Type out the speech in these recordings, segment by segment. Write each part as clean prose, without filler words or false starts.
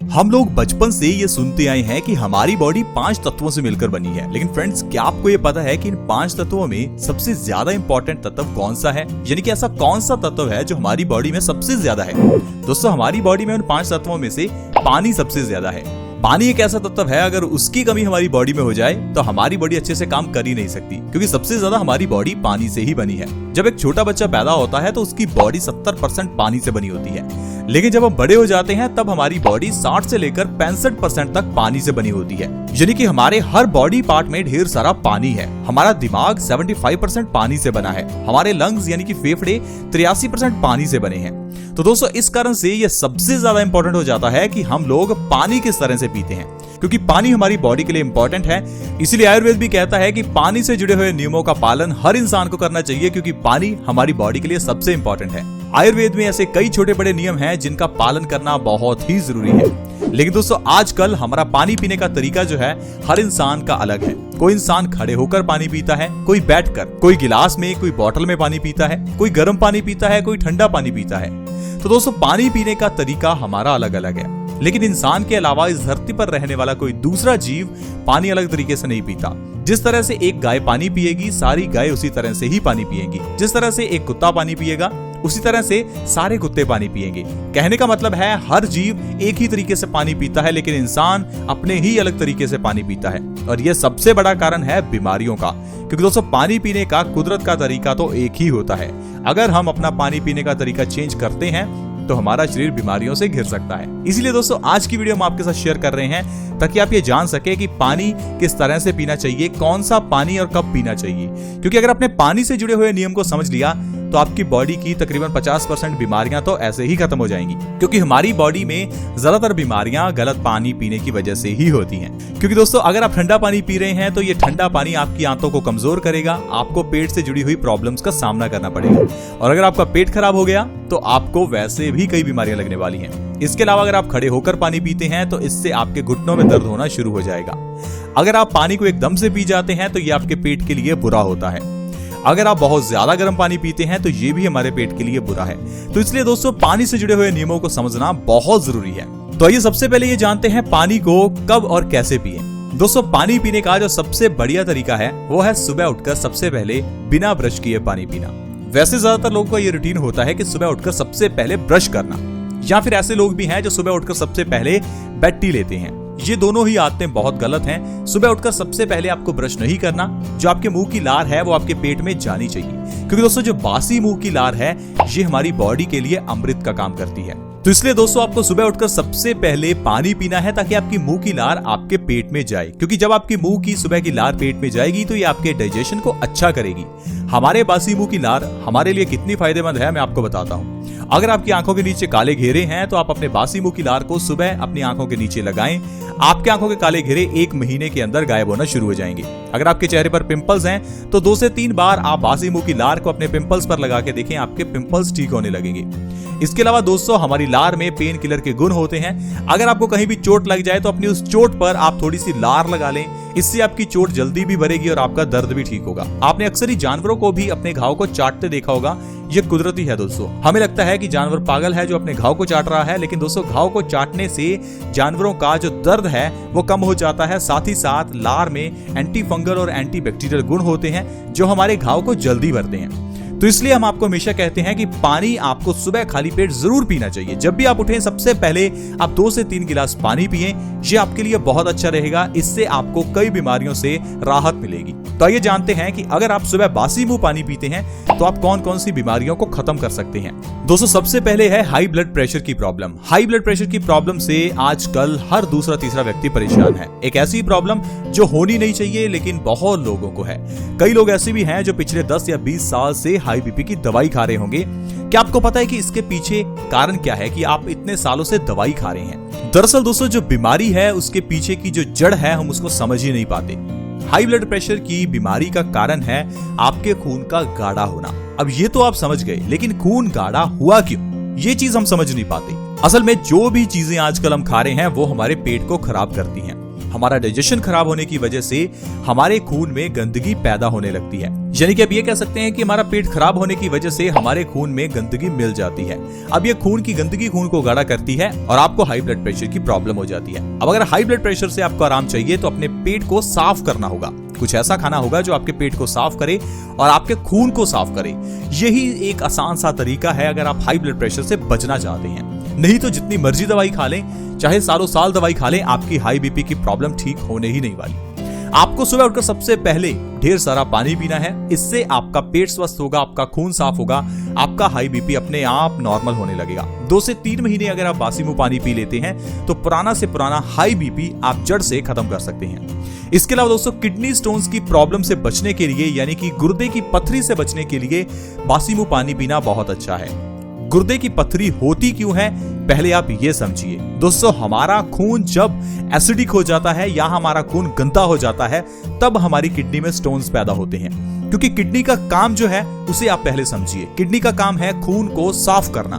हम लोग बचपन से ये सुनते आए हैं कि हमारी बॉडी 5 तत्वों से मिलकर बनी है, लेकिन फ्रेंड्स क्या आपको ये पता है कि इन 5 तत्वों में सबसे ज्यादा इंपॉर्टेंट तत्व कौन सा है? यानी कि ऐसा कौन सा तत्व है जो हमारी बॉडी में सबसे ज्यादा है? दोस्तों, हमारी बॉडी में उन 5 तत्वों में से पानी सबसे ज्यादा है। पानी एक ऐसा तत्व है, अगर उसकी कमी हमारी बॉडी में हो जाए तो हमारी बॉडी अच्छे से काम कर ही नहीं सकती, क्योंकि सबसे ज्यादा हमारी बॉडी पानी से ही बनी है। जब एक छोटा बच्चा पैदा होता है तो उसकी बॉडी 70% पानी से बनी होती है, लेकिन जब हम बड़े हो जाते हैं तब हमारी बॉडी 60 से लेकर 65% तक पानी से बनी होती है। यानी कि हमारे हर बॉडी पार्ट में ढेर सारा पानी है। हमारा दिमाग 75% पानी से बना है। हमारे लंग्स यानी कि फेफड़े 83% पानी से बने हैं। तो दोस्तों, इस कारण से यह सबसे ज्यादा इंपॉर्टेंट हो जाता है कि हम लोग पानी किस तरह से पीते हैं, क्योंकि पानी हमारी बॉडी के लिए इंपॉर्टेंट है। इसलिए आयुर्वेद भी कहता है कि पानी से जुड़े हुए नियमों का पालन हर इंसान को करना चाहिए, क्योंकि पानी हमारी बॉडी के लिए सबसे इंपॉर्टेंट है। आयुर्वेद में ऐसे कई छोटे बड़े नियम हैं जिनका पालन करना बहुत ही जरूरी है। लेकिन दोस्तों, आजकल हमारा पानी पीने का तरीका जो है हर इंसान का अलग है। कोई इंसान खड़े होकर पानी पीता है, कोई बैठकर, कोई गिलास में, कोई बोतल में पानी पीता है, कोई गर्म पानी पीता है, कोई ठंडा पानी पीता है। तो दोस्तों, पानी पीने का तरीका हमारा अलग अलग है, लेकिन इंसान के अलावा इस धरती पर रहने वाला कोई दूसरा जीव पानी अलग तरीके से नहीं पीता। जिस तरह से एक गाय पानी पिएगी, सारी गाय उसी तरह से ही पानी पिएंगी। जिस तरह से एक कुत्ता पानी पिएगा, उसी तरह से सारे कुत्ते पानी पिएंगे। कहने का मतलब है हर जीव एक ही तरीके से पानी पीता है, लेकिन इंसान अपने ही अलग तरीके से पानी पीता है। और यह सबसे बड़ा कारण है बीमारियों का, क्योंकि दोस्तों पानी पीने का कुदरत का तरीका तो एक ही होता है। अगर हम अपना पानी पीने का तरीका चेंज करते हैं तो हमारा शरीर बीमारियों से घिर सकता है। इसीलिए दोस्तों, आज की वीडियो हम आपके साथ शेयर कर रहे हैं ताकि आप ये जान सके कि पानी किस तरह से पीना चाहिए, कौन सा पानी और कब पीना चाहिए। क्योंकि अगर आपने पानी से जुड़े हुए नियम को समझ लिया तो आपकी बॉडी की तकरीबन 50% बीमारियां तो ऐसे ही खत्म हो जाएंगी, क्योंकि हमारी बॉडी में ज्यादातर बीमारियां गलत पानी पीने की वजह से ही होती हैं। क्योंकि दोस्तों, अगर आप ठंडा पानी पी रहे हैं तो ये ठंडा पानी आपकी आंतों को कमजोर करेगा, आपको पेट से जुड़ी हुई प्रॉब्लम्स का सामना करना पड़ेगा। और अगर आपका पेट खराब हो गया तो आपको वैसे भी कई बीमारियां लगने वाली हैं। इसके अलावा अगर आप खड़े होकर पानी पीते हैं तो इससे आपके घुटनों में दर्द होना शुरू हो जाएगा। अगर आप पानी को एकदम से पी जाते हैं तो ये आपके पेट के लिए बुरा होता है। अगर आप बहुत ज्यादा गर्म पानी पीते हैं तो ये भी हमारे पेट के लिए बुरा है। तो इसलिए दोस्तों, पानी से जुड़े हुए नियमों को समझना बहुत जरूरी है। तो आइए सबसे पहले ये जानते हैं पानी को कब और कैसे पिए। दोस्तों, पानी पीने का जो सबसे बढ़िया तरीका है वो है सुबह उठकर सबसे पहले बिना ब्रश किए पानी पीना। वैसे ज्यादातर लोगों का ये रूटीन होता है कि सुबह उठकर सबसे पहले ब्रश करना, या फिर ऐसे लोग भी हैं जो सुबह उठकर सबसे पहले बेड टी लेते हैं। ये दोनों ही आदतें बहुत गलत हैं। सुबह उठकर सबसे पहले आपको ब्रश नहीं करना। जो आपके मुंह की लार है वो आपके पेट में जानी चाहिए, क्योंकि दोस्तों जो बासी मुंह की लार है ये हमारी बॉडी के लिए अमृत का काम करती है। तो इसलिए दोस्तों, आपको सुबह उठकर सबसे पहले पानी पीना है ताकि आपकी मुंह की लार आपके पेट में जाए, क्योंकि जब आपकी मुंह की सुबह की लार पेट में जाएगी तो ये आपके डाइजेशन को अच्छा करेगी। हमारे बासी मुंह की लार हमारे लिए कितनी फायदेमंद है मैं आपको बताता हूँ। अगर आपकी आंखों के नीचे काले घेरे हैं तो आप अपने बासी मुंह की लार को सुबह अपनी आंखों के नीचे लगाएं। आपके आंखों के काले घेरे 1 महीने के अंदर गायब होना शुरू हो जाएंगे। अगर आपके चेहरे पर पिंपल्स हैं तो 2 से 3 बार आप बासी मुंह की लार को अपने पिंपल्स पर लगा के देखें, आपके पिंपल्स ठीक होने लगेंगे। इसके अलावा दोस्तों, हमारी लार में पेन किलर के गुण होते हैं। अगर आपको कहीं भी चोट लग जाए तो अपनी उस चोट पर आप थोड़ी सी लार लगा लें, इससे आपकी चोट जल्दी भी भरेगी और आपका दर्द भी ठीक होगा। आपने अक्सर ही जानवरों को भी अपने घाव को चाटते देखा होगा। ये कुदरती है दोस्तों। हमें लगता है कि जानवर पागल है जो अपने घाव को चाट रहा है, लेकिन दोस्तों घाव को चाटने से जानवरों का जो दर्द है वो कम हो जाता है। साथ ही साथ लार में एंटी फंगल और एंटी बैक्टीरियल गुण होते हैं जो हमारे घाव को जल्दी भरते हैं। तो इसलिए हम आपको हमेशा कहते हैं कि पानी आपको सुबह खाली पेट जरूर पीना चाहिए। जब भी आप उठें सबसे पहले आप 2 से 3 गिलास पानी पिएं। ये आपके लिए बहुत अच्छा रहेगा। इससे आपको कई बीमारियों से राहत मिलेगी। तो आइए जानते हैं कि अगर आप सुबह बासी मुंह पानी पीते हैं तो आप कौन कौन सी बीमारियों को खत्म कर सकते हैं। दोस्तों, सबसे पहले है हाई ब्लड प्रेशर की प्रॉब्लम। हाई ब्लड प्रेशर की प्रॉब्लम से आजकल हर दूसरा तीसरा व्यक्ति परेशान है। एक ऐसी प्रॉब्लम जो होनी नहीं चाहिए लेकिन बहुत लोगों को है। कई लोग ऐसे भी हैं जो पिछले 10 या 20 साल से हाई बीपी की दवाई खा रहे होंगे। क्या आपको पता है कि इसके पीछे कारण क्या है कि आप इतने सालों से दवाई खा रहे हैं? दरअसल दोस्तों, जो बीमारी है उसके पीछे की जो जड़ है हम उसको समझ ही नहीं पाते। हाई ब्लड प्रेशर की बीमारी का कारण है आपके खून का गाढ़ा होना। अब ये तो आप समझ गए, लेकिन खून गाढ़ा हुआ क्यों, ये चीज हम समझ नहीं पाते। असल में जो भी चीजें आजकल हम खा रहे हैं वो हमारे पेट को खराब करती हैं। हमारा डाइजेशन खराब होने की वजह से हमारे खून में गंदगी पैदा होने लगती है। यानी कि आप ये कह सकते हैं कि हमारा पेट खराब होने की वजह से हमारे खून में गंदगी मिल जाती है। अब ये खून की गंदगी खून को गाढ़ा करती है और आपको हाई ब्लड प्रेशर की प्रॉब्लम हो जाती है। अब अगर हाई ब्लड प्रेशर से आपको आराम चाहिए तो अपने पेट को साफ करना होगा। कुछ ऐसा खाना होगा जो आपके पेट को साफ करे और आपके खून को साफ करे। यही एक आसान सा तरीका है अगर आप हाई ब्लड प्रेशर से बचना चाहते हैं। नहीं तो जितनी मर्जी दवाई खा लें, चाहे सालों साल दवाई खा लें, आपकी हाई बीपी की प्रॉब्लम ठीक होने ही नहीं वाली। आपको सुबह उठकर सबसे पहले ढेर सारा पानी पीना है। इससे आपका पेट स्वस्थ होगा, आपका खून साफ होगा, आपका हाई बीपी अपने आप नॉर्मल होने लगेगा। 2 से 3 महीने अगर आप बासी मुंह पानी पी लेते हैं तो पुराना से पुराना हाई बीपी आप जड़ से खत्म कर सकते हैं। इसके अलावा दोस्तों, किडनी स्टोन्स की प्रॉब्लम से बचने के लिए, यानी कि गुर्दे की पथरी से बचने के लिए बासी मुंह पानी पीना बहुत अच्छा है। गुर्दे की पथरी होती क्यों है, पहले आप ये समझिए। दोस्तों, हमारा खून जब एसिडिक हो जाता है या हमारा खून गंदा हो जाता है तब हमारी किडनी में स्टोन्स पैदा होते हैं। क्योंकि किडनी का काम जो है उसे आप पहले समझिए। किडनी का काम है खून को साफ करना।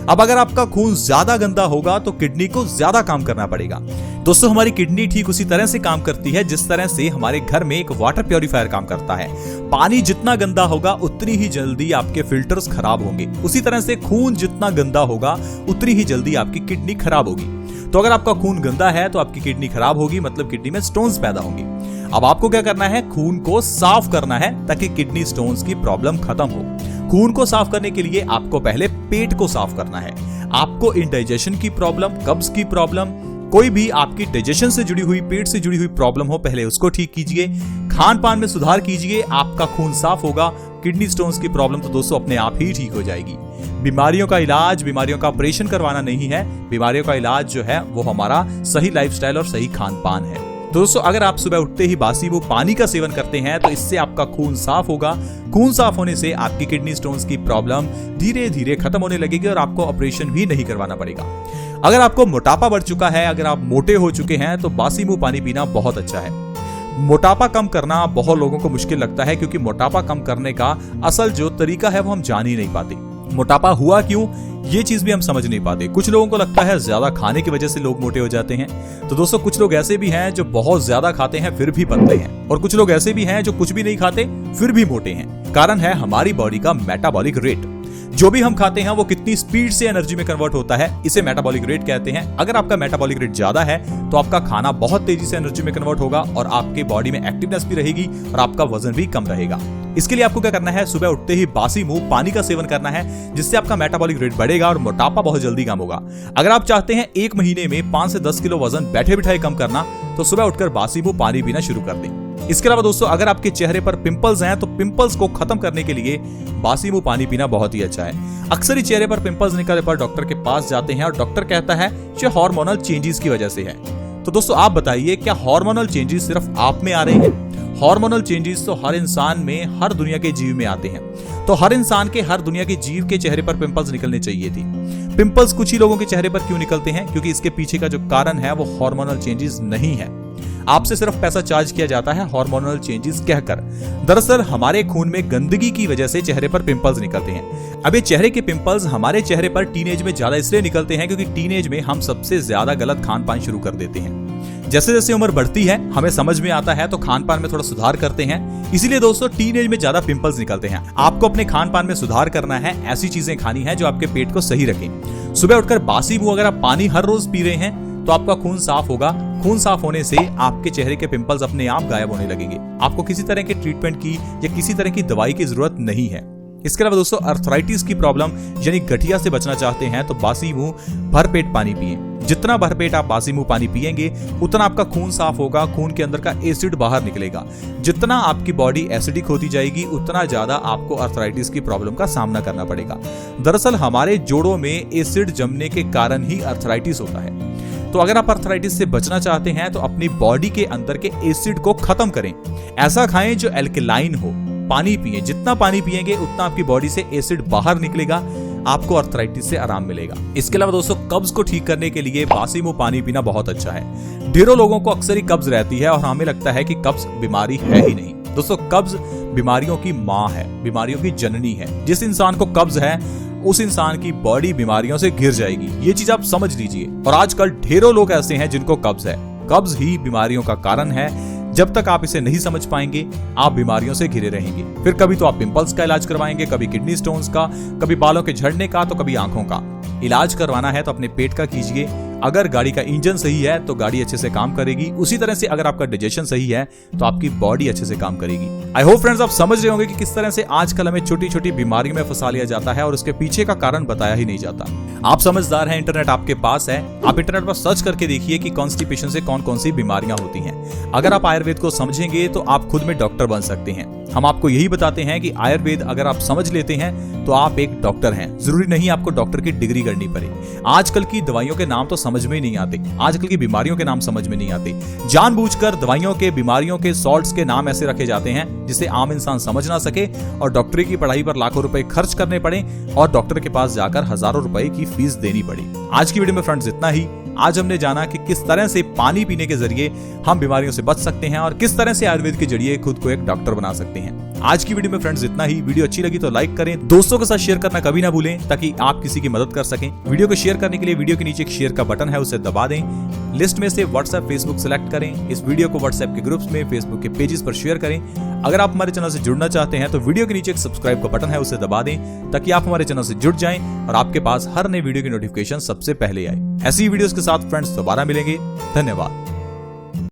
अब अगर आपका खून ज्यादा गंदा होगा तो किडनी को ज्यादा काम करना पड़ेगा। दोस्तों, हमारी किडनी ठीक उसी तरह से काम करती है जिस तरह से हमारे घर में एक वाटर प्योरीफायर काम करता है। पानी जितना गंदा होगा उतनी ही जल्दी आपके फिल्टर्स खराब होंगे। उसी तरह से खून जितना गंदा होगा उतनी ही जल्दी आपकी किडनी खराब होगी। तो अगर आपका खून गंदा है तो आपकी किडनी खराब होगी, मतलब किडनी में स्टोन्स पैदा होंगे। अब आपको क्या करना है, खून को साफ करना है ताकि किडनी स्टोन्स की प्रॉब्लम खत्म हो। खून को साफ करने के लिए आपको पहले पेट को साफ करना है। आपको इंडाइजेशन की प्रॉब्लम, कब्ज की प्रॉब्लम, कोई भी आपकी डाइजेशन से जुड़ी हुई, पेट से जुड़ी हुई प्रॉब्लम हो, पहले उसको ठीक कीजिए। खान पान में सुधार कीजिए, आपका खून साफ होगा। किडनी स्टोन्स की प्रॉब्लम तो दोस्तों अपने आप ही ठीक हो जाएगी। बीमारियों का इलाज, बीमारियों का ऑपरेशन करवाना नहीं है। बीमारियों का इलाज जो है वो हमारा सही लाइफस्टाइल और सही खान पान है। दोस्तों, अगर आप सुबह उठते ही बासी मुंह पानी का सेवन करते हैं तो इससे आपका खून साफ होगा। खून साफ होने से आपकी किडनी स्टोन्स की प्रॉब्लम धीरे धीरे खत्म होने लगेगी और आपको ऑपरेशन भी नहीं करवाना पड़ेगा। अगर आपको मोटापा बढ़ चुका है, अगर आप मोटे हो चुके हैं तो बासी मुंह पानी पीना बहुत अच्छा है। मोटापा कम करना बहुत लोगों को मुश्किल लगता है क्योंकि मोटापा कम करने का असल जो तरीका है वो हम जान ही नहीं पाते। मोटापा हुआ क्यों, ये चीज भी हम समझ नहीं पाते। कुछ लोगों को लगता है ज्यादा खाने की वजह से लोग मोटे हो जाते हैं। तो दोस्तों, कुछ लोग ऐसे भी हैं जो बहुत ज्यादा खाते हैं फिर भी पतले हैं, और कुछ लोग ऐसे भी हैं जो कुछ भी नहीं खाते फिर भी मोटे हैं। कारण है हमारी बॉडी का मेटाबॉलिक रेट। जो भी हम खाते हैं वो कितनी स्पीड से एनर्जी में कन्वर्ट होता है, इसे मेटाबॉलिक रेट कहते हैं। अगर आपका मेटाबॉलिक रेट ज्यादा है तो आपका खाना बहुत तेजी से एनर्जी में कन्वर्ट होगा और आपके बॉडी में एक्टिवनेस भी रहेगी और आपका वजन भी कम रहेगा। इसके लिए आपको क्या करना है, सुबह उठते ही बासी मुंह पानी का सेवन करना है, जिससे आपका मेटाबॉलिक रेट बढ़ेगा और मोटापा बहुत जल्दी कम होगा। अगर आप चाहते हैं 1 महीने में 5 से 10 किलो वजन बैठे बिठाए कम करना, तो सुबह उठकर बासी मुंह पानी पीना शुरू कर दें। इसके अलावा दोस्तों, अगर आपके चेहरे पर पिंपल्स हैं तो पिंपल्स को खत्म करने के लिए बासी मुंह पानी पीना बहुत ही अच्छा है। अक्सर ही चेहरे पर पिंपल्स निकलने पर डॉक्टर के पास जाते हैं और डॉक्टर कहता है ये हार्मोनल चेंजेस की वजह से है। तो दोस्तों, आप बताइए, क्या हार्मोनल चेंजेस सिर्फ आप में आ रहे हैं? हार्मोनल चेंजेस तो हर इंसान में, हर दुनिया के जीव में आते हैं। तो हर इंसान के, हर दुनिया के जीव के चेहरे पर पिंपल्स निकलने चाहिए थी। पिंपल्स कुछ ही लोगों के चेहरे पर क्यों निकलते हैं? क्योंकि इसके पीछे का जो कारण है वो हार्मोनल चेंजेस नहीं है। आपसे सिर्फ पैसा चार्ज किया जाता है हार्मोनल चेंजेस कहकर। दरअसल हमारे खून में गंदगी की वजह से चेहरे पर पिंपल्स निकलते हैं। अब ये चेहरे के पिंपल्स हमारे चेहरे पर टीनेज में ज्यादा इसलिए निकलते हैं क्योंकि टीनेज में हम सबसे ज्यादा गलत खान पान शुरू कर देते हैं। जैसे जैसे उम्र बढ़ती है, हमें समझ में आता है तो खान पान में थोड़ा सुधार करते हैं। इसीलिए दोस्तों, टीनेज में ज्यादा पिंपल्स निकलते हैं। आपको अपने खान पान में सुधार करना है, ऐसी चीजें खानी है जो आपके पेट को सही रखें। सुबह उठकर बासी मुंह अगर आप पानी हर रोज पी रहे हैं तो आपका खून साफ होगा। खून साफ होने से आपके चेहरे के पिंपल्स अपने आप गायब होने लगेंगे। आपको किसी तरह के ट्रीटमेंट की या किसी तरह की दवाई की जरूरत नहीं है। इसके अलावा दोस्तों, अर्थराइटिस की प्रॉब्लम यानी गठिया से बचना चाहते हैं तो बासी मुंह भरपेट पानी पिएं। जितना भरपेट आप बासी मुंह पानी पिएंगे उतना आपका खून साफ होगा, खून के अंदर का एसिड बाहर निकलेगा। जितना आपकी बॉडी एसिडिक होती जाएगी उतना ज्यादा आपको अर्थराइटिस की प्रॉब्लम का सामना करना पड़ेगा। दरअसल हमारे जोड़ों में एसिड जमने के कारण ही अर्थराइटिस होता है। तो अगर आप अर्थराइटिस से बचना चाहते हैं तो अपनी बॉडी के अंदर के एसिड को खत्म करें। ऐसा खाएं जो एल्कलाइन हो। पानी पिए, जितना पानी पिएंगे उतना आपकी बॉडी से एसिड बाहर निकलेगा, आपको अर्थराइटिस से आराम मिलेगा। इसके अलावा दोस्तों, कब्ज को ठीक करने के लिए बासी मुंह पानी पीना बहुत अच्छा है। ढेरों लोगों को अक्सर ही कब्ज रहती है और हमें लगता है कि कब्ज बीमारी है ही नहीं। दोस्तों, कब्ज बीमारियों की माँ है, बीमारियों की जननी है। जिस इंसान को कब्ज है उस इंसान की बॉडी बीमारियों से घिर जाएगी। ये चीज आप समझ लीजिए। और आजकल ढेरों लोग ऐसे हैं जिनको कब्ज है। कब्ज ही बीमारियों का कारण है। जब तक आप इसे नहीं समझ पाएंगे आप बीमारियों से घिरे रहेंगे। फिर कभी तो आप पिंपल्स का इलाज करवाएंगे, कभी किडनी स्टोन्स का, कभी बालों के झड़ने का, तो कभी आंखों का। इलाज करवाना है तो अपने पेट का कीजिए। अगर गाड़ी का इंजन सही है तो गाड़ी अच्छे से काम करेगी। उसी तरह से अगर आपका डाइजेशन सही है तो आपकी बॉडी अच्छे से काम करेगी। आई होप फ्रेंड्स आप समझ रहे होंगे कि किस तरह से आजकल हमें छोटी छोटी बीमारियों में फंसा लिया जाता है और उसके पीछे का कारण बताया ही नहीं जाता। आप समझदार हैं, इंटरनेट आपके पास है, आप इंटरनेट पर सर्च करके देखिए कि कॉन्स्टिपेशन से कौन कौन सी बीमारियां होती हैं। अगर आप आयुर्वेद को समझेंगे तो आप खुद में डॉक्टर बन सकते हैं। हम आपको यही बताते हैं कि आयुर्वेद अगर आप समझ लेते हैं तो आप एक डॉक्टर हैं। जरूरी नहीं आपको डॉक्टर की डिग्री करनी पड़े। आजकल की दवाइयों के नाम तो समझ में ही नहीं आते, आजकल की बीमारियों के नाम समझ में नहीं आते। जानबूझकर दवाइयों के, बीमारियों के, सॉल्ट्स के नाम ऐसे रखे जाते हैं जिसे आम इंसान समझ ना सके और डॉक्टरी की पढ़ाई पर लाखों रुपए खर्च करने पड़े और डॉक्टर के पास जाकर हजारों रुपए की फीस देनी पड़ी। आज की वीडियो में फ्रेंड्स इतना ही। आज हमने जाना कि किस तरह से पानी पीने के जरिए हम बीमारियों से बच सकते हैं और किस तरह से आयुर्वेद के जरिए खुद को एक डॉक्टर बना सकते हैं। आज की वीडियो में फ्रेंड्स इतना ही। वीडियो अच्छी लगी तो लाइक करें, दोस्तों के साथ शेयर करना कभी ना भूलें ताकि आप किसी की मदद कर सकें। वीडियो को शेयर करने के लिए वीडियो के नीचे एक शेयर का बटन है, उसे दबा दें। लिस्ट में से व्हाट्सएप, फेसबुक सेलेक्ट करें। इस वीडियो को व्हाट्सएप के ग्रुप्स में, फेसबुक के पेजेस पर शेयर करें। अगर आप हमारे चैनल से जुड़ना चाहते हैं तो वीडियो के नीचे एक सब्सक्राइब का बटन है, उसे दबा दें ताकि आप हमारे चैनल से जुड़ जाएं और आपके पास हर नई वीडियो की नोटिफिकेशन सबसे पहले आए। ऐसी वीडियोस के साथ फ्रेंड्स दोबारा मिलेंगे। धन्यवाद।